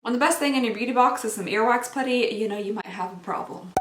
When the best thing in your beauty box is some earwax putty, you know you might have a problem.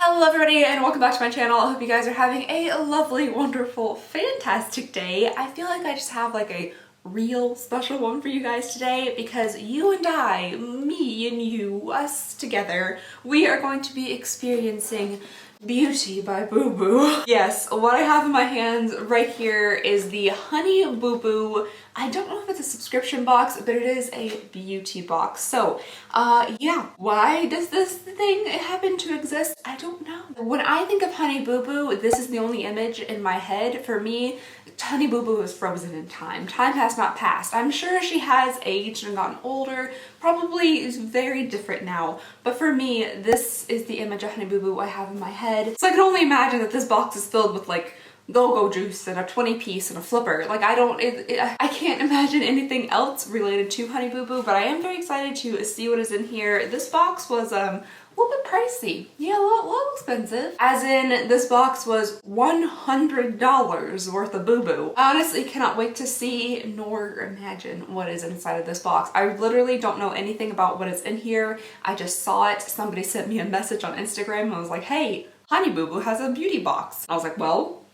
Hello everybody and welcome back to my channel. I hope you guys are having a lovely, wonderful, fantastic day. I feel like I just have like a real special one for you guys today because you and I, me and you, us together, we are going to be experiencing Beauty by Boo Boo. Yes, what I have in my hands right here is the Honey Boo Boo. I don't know if it's a subscription box, but it is a beauty box. So, yeah, why does this thing happen to exist? I don't know. When I think of Honey Boo Boo, this is the only image in my head. For me, Honey Boo Boo is frozen in time. Time has not passed. I'm sure she has aged and gotten older, probably is very different now. But for me, this is the image of Honey Boo Boo I have in my head. So I can only imagine that this box is filled with like go-go juice and a 20-piece and a flipper. Like I can't imagine anything else related to Honey Boo Boo, but I am very excited to see what is in here. This box was a little bit pricey. Yeah, a little expensive. As in, this box was $100 worth of Boo Boo. I honestly cannot wait to see nor imagine what is inside of this box. I literally don't know anything about what is in here. I just saw it. Somebody sent me a message on Instagram and was like, hey, Honey Boo Boo has a beauty box. I was like, well,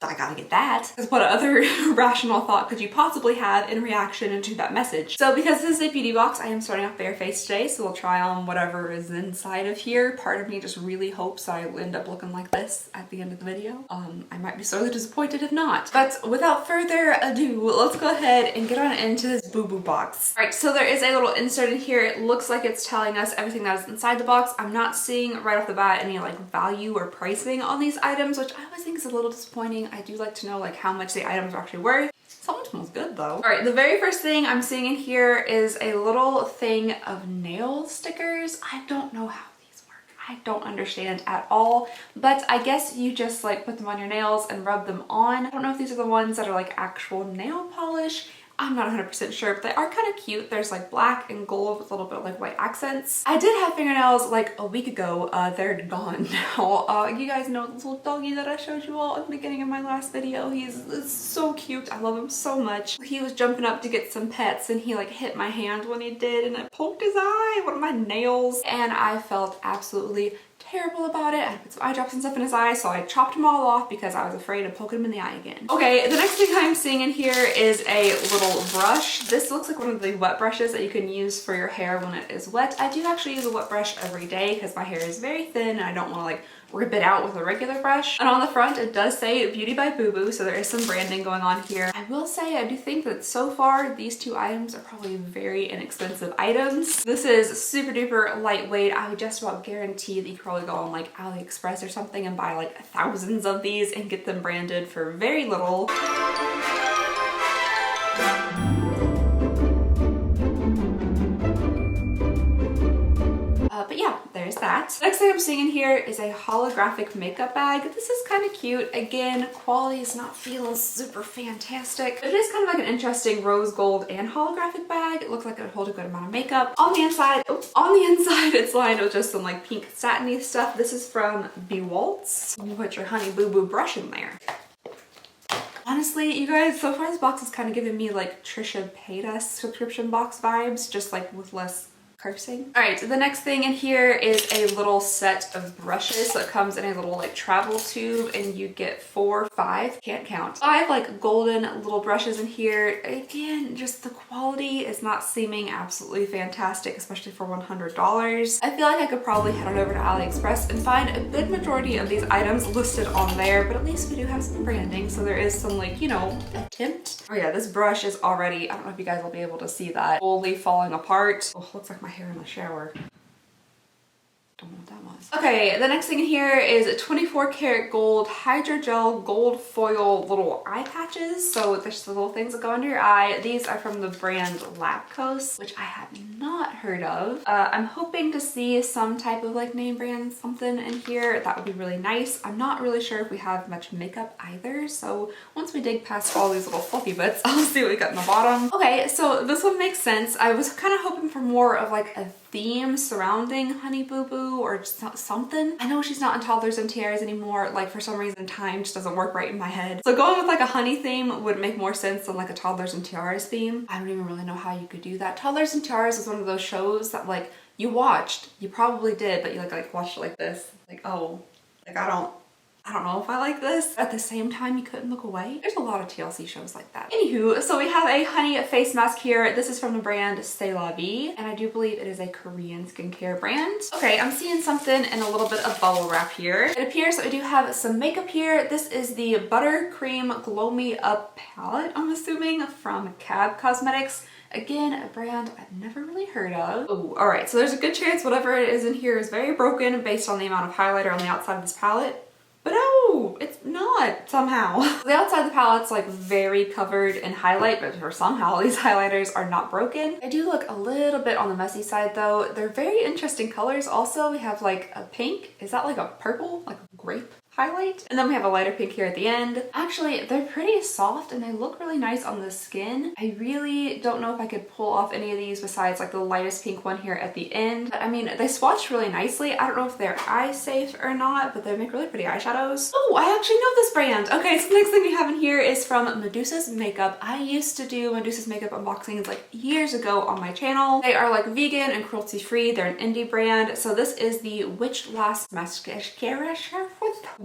I gotta get that. Because what other rational thought could you possibly have in reaction to that message? So because this is a beauty box, I am starting off barefaced today, so we'll try on whatever is inside of here. Part of me just really hopes I end up looking like this at the end of the video. I might be sorely disappointed if not. But without further ado, let's go ahead and get on into this Boo Boo box. All right, so there is a little insert in here. It looks like it's telling us everything that is inside the box. I'm not seeing right off the bat any like value or pricing on these items, which I always think is a little disappointing. I do like to know like how much the items are actually worth. Someone smells good though. All right, the very first thing I'm seeing in here is a little thing of nail stickers. I don't know how these work. I don't understand at all, but I guess you just like put them on your nails and rub them on. I don't know if these are the ones that are like actual nail polish. I'm not 100% sure, but they are kind of cute. There's like black and gold with a little bit of like white accents. I did have fingernails like a week ago. They're gone now. You guys know this little doggy that I showed you all at the beginning of my last video. He's so cute. I love him so much. He was jumping up to get some pets and he like hit my hand when he did and it poked his eye, one of my nails, and I felt absolutely terrible about it. I put some eye drops and stuff in his eye, so I chopped them all off because I was afraid of poking him in the eye again. Okay, the next thing I'm seeing in here is a little brush. This looks like one of the wet brushes that you can use for your hair when it is wet. I do actually use a wet brush every day because my hair is very thin and I don't want to like rip it out with a regular brush. And on the front it does say Beauty by Boo Boo, so there is some branding going on here. I will say I do think that so far these two items are probably very inexpensive items. This is super duper lightweight. I would just about guarantee that you could probably go on like AliExpress or something and buy like thousands of these and get them branded for very little. But yeah, there's that. Next thing I'm seeing in here is a holographic makeup bag. This is kind of cute. Again, quality is not feeling super fantastic. It is kind of like an interesting rose gold and holographic bag. It looks like it would hold a good amount of makeup. On the inside, it's lined with just some like pink satiny stuff. This is from Bewaltz. You put your Honey Boo Boo brush in there. Honestly, you guys, so far this box is kind of giving me like Trisha Paytas subscription box vibes, just like with less cursing. All right, so the next thing in here is a little set of brushes. So it comes in a little like travel tube and you get 4, 5, can't count, 5 like golden little brushes in here. Again, just the quality is not seeming absolutely fantastic, especially for $100. I feel like I could probably head on over to AliExpress and find a good majority of these items listed on there, but at least we do have some branding, so there is some like, you know, attempt. Oh yeah, this brush is already, I don't know if you guys will be able to see that, fully falling apart. Oh, looks like my hair in the shower. Don't know what that was. Okay, the next thing in here is a 24 karat gold hydrogel gold foil little eye patches. So there's just the little things that go under your eye. These are from the brand Lapkos, which I have not heard of. I'm hoping to see some type of like name brand something in here. That would be really nice. I'm not really sure if we have much makeup either. So once we dig past all these little fluffy bits, I'll see what we got in the bottom. Okay, so this one makes sense. I was kind of hoping for more of like a theme surrounding Honey Boo Boo or just something. I know she's not in Toddlers and Tiaras anymore. Like for some reason time just doesn't work right in my head. So going with like a honey theme would make more sense than like a Toddlers and Tiaras theme. I don't even really know how you could do that. Toddlers and Tiaras is one of those shows that like you watched, you probably did, but you like watched it like this. Like, oh, like I don't know if I like this. At the same time, you couldn't look away. There's a lot of TLC shows like that. Anywho, so we have a honey face mask here. This is from the brand C'est La Vie, and I do believe it is a Korean skincare brand. Okay, I'm seeing something in a little bit of bubble wrap here. It appears that we do have some makeup here. This is the Buttercream Glow Me Up palette, I'm assuming, from Cab Cosmetics. Again, a brand I've never really heard of. Oh, all right, so there's a good chance whatever it is in here is very broken based on the amount of highlighter on the outside of this palette. But no, it's not somehow. The outside of the palette's like very covered in highlight, but for somehow these highlighters are not broken. I do look a little bit on the messy side though. They're very interesting colors. Also, we have like a pink. Is that like a purple? Like a grape highlight? And then we have a lighter pink here at the end. Actually, they're pretty soft and they look really nice on the skin. I really don't know if I could pull off any of these besides like the lightest pink one here at the end. But I mean, they swatch really nicely. I don't know if they're eye safe or not, but they make really pretty eyeshadows. Oh, I actually know this brand. Okay, so the next thing we have in here is from Medusa's Makeup. I used to do Medusa's Makeup unboxings like years ago on my channel. They are like vegan and cruelty free. They're an indie brand. So this is the Witch Lash Mascara.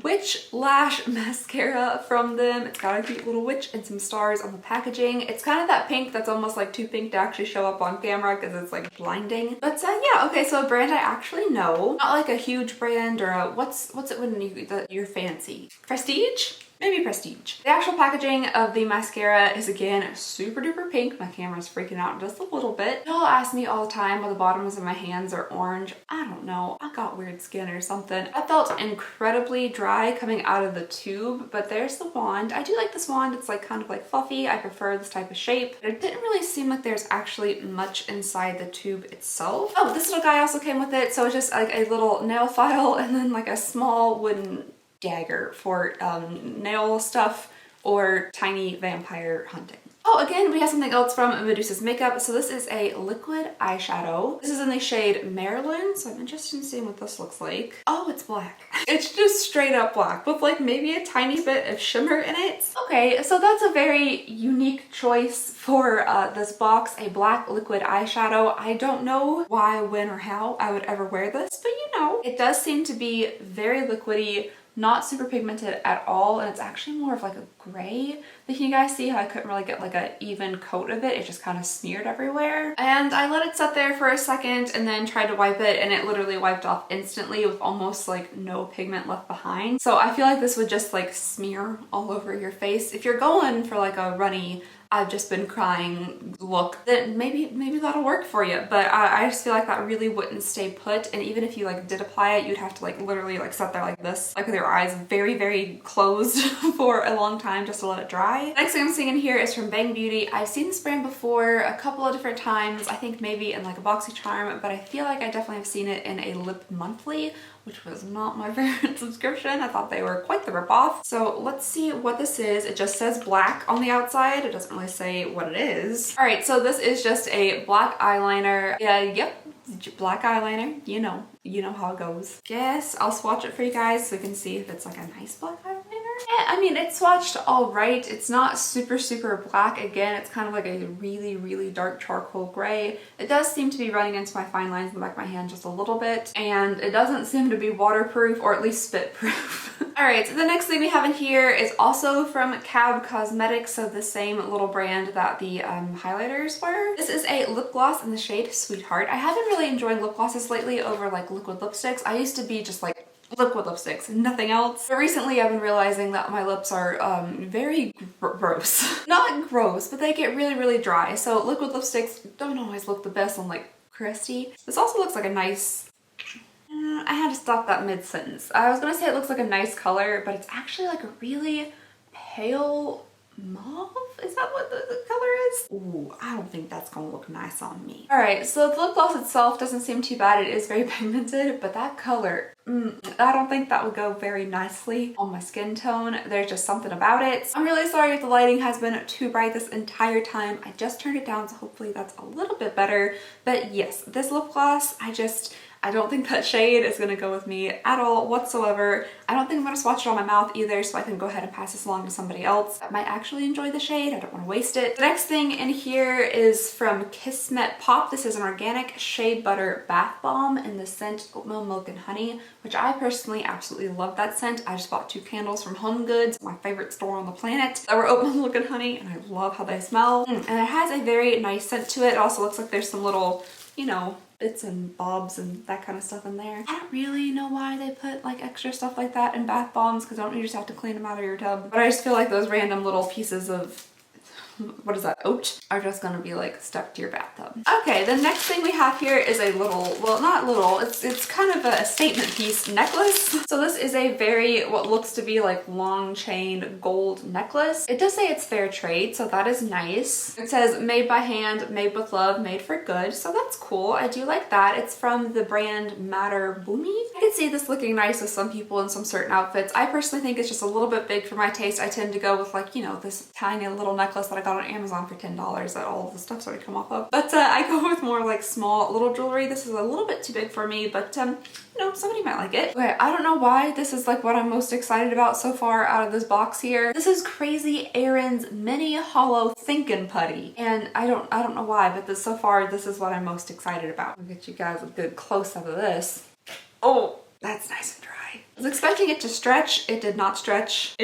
Witch Lash Mascara from them. It's got a cute little witch and some stars on the packaging. It's kind of that pink that's almost like too pink to actually show up on camera because it's like blinding. But yeah, okay, so a brand I actually know. Not like a huge brand or a, what's it when you're fancy? Prestige? Maybe Prestige. The actual packaging of the mascara is again super duper pink. My camera's freaking out just a little bit. Y'all ask me all the time why the bottoms of my hands are orange. I don't know. I got weird skin or something. I felt incredibly dry coming out of the tube, but there's the wand. I do like this wand. It's like kind of like fluffy. I prefer this type of shape. But it didn't really seem like there's actually much inside the tube itself. Oh, this little guy also came with it. So it's just like a little nail file and then like a small wooden dagger for nail stuff or tiny vampire hunting. Oh, again, we have something else from Medusa's Makeup. So this is a liquid eyeshadow. This is in the shade Marilyn, so I'm interested in seeing what this looks like. Oh, it's black. It's just straight up black with like maybe a tiny bit of shimmer in it. Okay, so that's a very unique choice for this box, a black liquid eyeshadow. I don't know why, when, or how I would ever wear this, but you know, it does seem to be very liquidy, not super pigmented at all, and it's actually more of like a gray. But you guys see how I couldn't really get like an even coat of it? It just kind of smeared everywhere. And I let it sit there for a second and then tried to wipe it, and it literally wiped off instantly with almost like no pigment left behind. So I feel like this would just like smear all over your face. If you're going for like a runny, I've just been crying look, then maybe that'll work for you. But I just feel like that really wouldn't stay put. And even if you like did apply it, you'd have to like literally like sit there like this, like with your eyes very, very closed for a long time just to let it dry. Next thing I'm seeing in here is from Bang Beauty. I've seen this brand before a couple of different times. I think maybe in like a BoxyCharm, but I feel like I definitely have seen it in a Lip Monthly, which was not my favorite subscription. I thought they were quite the ripoff. So let's see what this is. It just says black on the outside. It doesn't really say what it is. All right, so this is just a black eyeliner. Yeah, yep, black eyeliner. You know how it goes. Guess I'll swatch it for you guys so you can see if it's like a nice black eyeliner. Yeah, I mean, it's swatched all right. It's not super, super black. Again, it's kind of like a really, really dark charcoal gray. It does seem to be running into my fine lines in the back of my hand just a little bit, and it doesn't seem to be waterproof or at least spit proof. All right, so the next thing we have in here is also from Cab Cosmetics, so the same little brand that the highlighters were. This is a lip gloss in the shade Sweetheart. I haven't really enjoyed lip glosses lately over like liquid lipsticks. I used to be just like liquid lipsticks and nothing else. But recently I've been realizing that my lips are very gross. Not gross, but they get really, really dry. So liquid lipsticks don't always look the best on like crusty. This also looks like a nice, I had to stop that mid-sentence. I was gonna say it looks like a nice color, but it's actually like a really pale mauve? Is that what the color is? Ooh, I don't think that's gonna look nice on me. All right, so the lip gloss itself doesn't seem too bad. It is very pigmented, but that color, I don't think that would go very nicely on my skin tone. There's just something about it. I'm really sorry if the lighting has been too bright this entire time. I just turned it down, so hopefully that's a little bit better. But yes, this lip gloss, I don't think that shade is gonna go with me at all whatsoever. I don't think I'm gonna swatch it on my mouth either, so I can go ahead and pass this along to somebody else that might actually enjoy the shade. I don't wanna waste it. The next thing in here is from Kismet Pop. This is an organic shea butter bath balm in the scent Oatmeal Milk and Honey, which I personally absolutely love that scent. I just bought 2 candles from Home Goods, my favorite store on the planet, that were Oatmeal Milk and Honey, and I love how they smell. And it has a very nice scent to it. It also looks like there's some little, you know, bits and bobs and that kind of stuff in there. I don't really know why they put like extra stuff like that in bath bombs, because don't you just have to clean them out of your tub? But I just feel like those random little pieces of, what is that, oat, are just gonna be like stuck to your bathtub. Okay, the next thing we have here is a little, well, not little, it's kind of a statement piece necklace. So this is a very, what looks to be like long chain gold necklace. It does say it's fair trade, so that is nice. It says made by hand, made with love, made for good, so that's cool. I do like that. It's from the brand Matter Boomy. I can see this looking nice with some people in some certain outfits. I personally think it's just a little bit big for my taste. I tend to go with like, you know, this tiny little necklace that I got on Amazon for $10 that all of the stuff's already come off of. But I go with more like small little jewelry. This is a little bit too big for me, but you know, somebody might like it. Okay, I don't know why this is like what I'm most excited about so far out of this box here. This is Crazy Erin's Mini Hollow Thinkin' Putty. And I don't know why, but so far this is what I'm most excited about. I'll get you guys a good close up of this. Oh, that's nice and dry. I was expecting it to stretch. It did not stretch.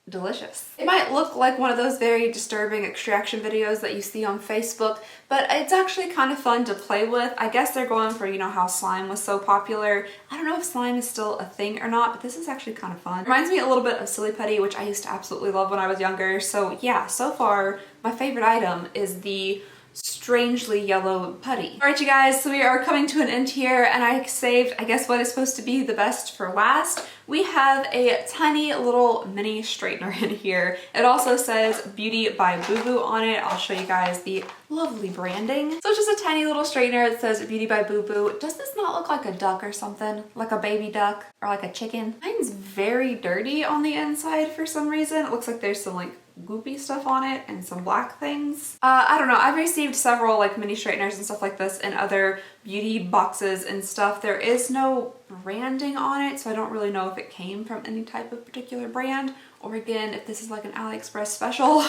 Delicious. It might look like one of those very disturbing extraction videos that you see on Facebook, but it's actually kind of fun to play with. I guess they're going for, you know, how slime was so popular. I don't know if slime is still a thing or not, but this is actually kind of fun. Reminds me a little bit of Silly Putty, which I used to absolutely love when I was younger. So yeah, so far my favorite item is the strangely yellow putty. All right, you guys, so we are coming to an end here, and I saved, I guess, what is supposed to be the best for last. We have a tiny little mini straightener in here. It also says Beauty by Boo Boo on it. I'll show you guys the lovely branding. So it's just a tiny little straightener that says Beauty by Boo Boo. Does this not look like a duck or something? Like a baby duck or like a chicken? Mine's very dirty on the inside for some reason. It looks like there's some like goopy stuff on it and some black things. I don't know. I've received several like mini straighteners and stuff like this in other beauty boxes and stuff. There is no branding on it, so I don't really know if it came from any type of particular brand, or again, if this is like an AliExpress special.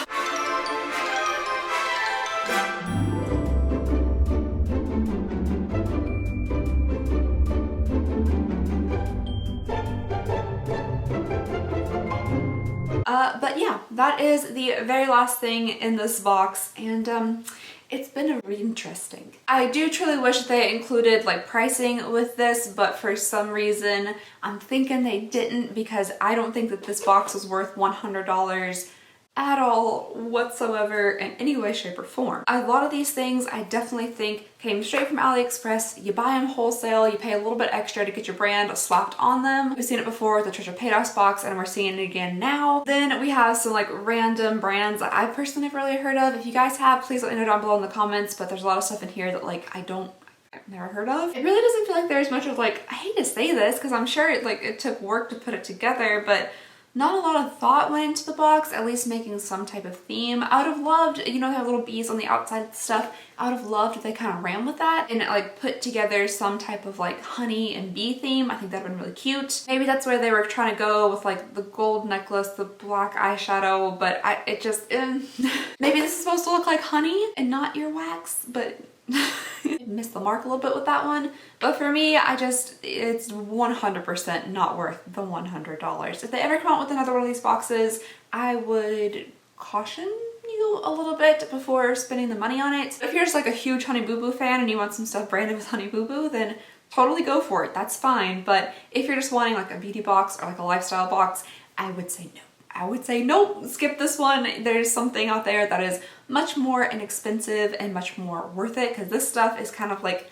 But yeah, that is the very last thing in this box, and it's been really interesting. I do truly wish they included like pricing with this, but for some reason I'm thinking they didn't, because I don't think that this box was worth $100 at all whatsoever in any way, shape, or form. A lot of these things I definitely think came straight from AliExpress. You buy them wholesale, you pay a little bit extra to get your brand slapped on them. We've seen it before with the Treasure Paydow's box, and we're seeing it again now. Then we have some like random brands that I personally never really heard of. If you guys have, please let me know down below in the comments, but there's a lot of stuff in here that like I've never heard of. It really doesn't feel like there's much of like, I hate to say this because I'm sure it took work to put it together, but not a lot of thought went into the box, at least making some type of theme. I would have loved, you know, they have little bees on the outside of the stuff. I would have loved if they kind of ran with that and like put together some type of like honey and bee theme. I think that would have been really cute. Maybe that's where they were trying to go with like the gold necklace, the black eyeshadow, but maybe this is supposed to look like honey and not earwax, but missed the mark a little bit with that one. But for me, it's 100% not worth the $100. If they ever come out with another one of these boxes, I would caution you a little bit before spending the money on it. If you're just like a huge Honey Boo Boo fan and you want some stuff branded with Honey Boo Boo, then totally go for it. That's fine. But if you're just wanting like a beauty box or like a lifestyle box, I would say no. I would say nope, skip this one. There's something out there that is much more inexpensive and much more worth it, because this stuff is kind of like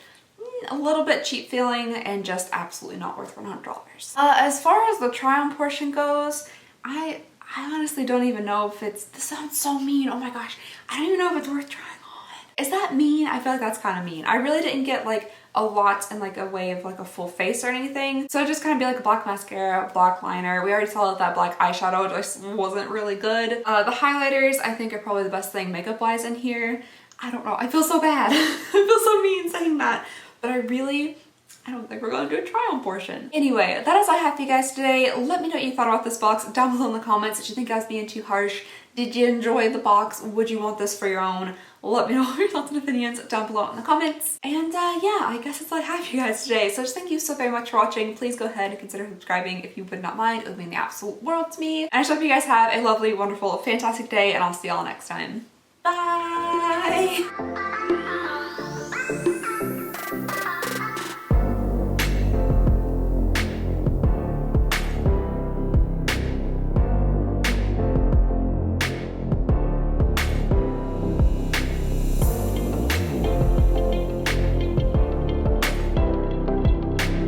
a little bit cheap feeling and just absolutely not worth $100. As far as the try on portion goes, I honestly don't even know if this sounds so mean. Oh my gosh. I don't even know if it's worth trying on. Is that mean? I feel like that's kind of mean. I really didn't get like a lot in like a way of like a full face or anything. So just kind of be like a black mascara, black liner. We already saw that black eyeshadow just wasn't really good. The highlighters I think are probably the best thing makeup wise in here. I don't know, I feel so bad. I feel so mean saying that, but I don't think we're gonna do a try on portion. Anyway, that is all I have for you guys today. Let me know what you thought about this box down below in the comments. Did you think I was being too harsh? Did you enjoy the box? Would you want this for your own? Let me know your thoughts and opinions down below in the comments. And yeah, I guess that's all I have for you guys today. So just thank you so very much for watching. Please go ahead and consider subscribing if you would not mind. It would mean the absolute world to me. And I just hope you guys have a lovely, wonderful, fantastic day, and I'll see y'all next time. Bye!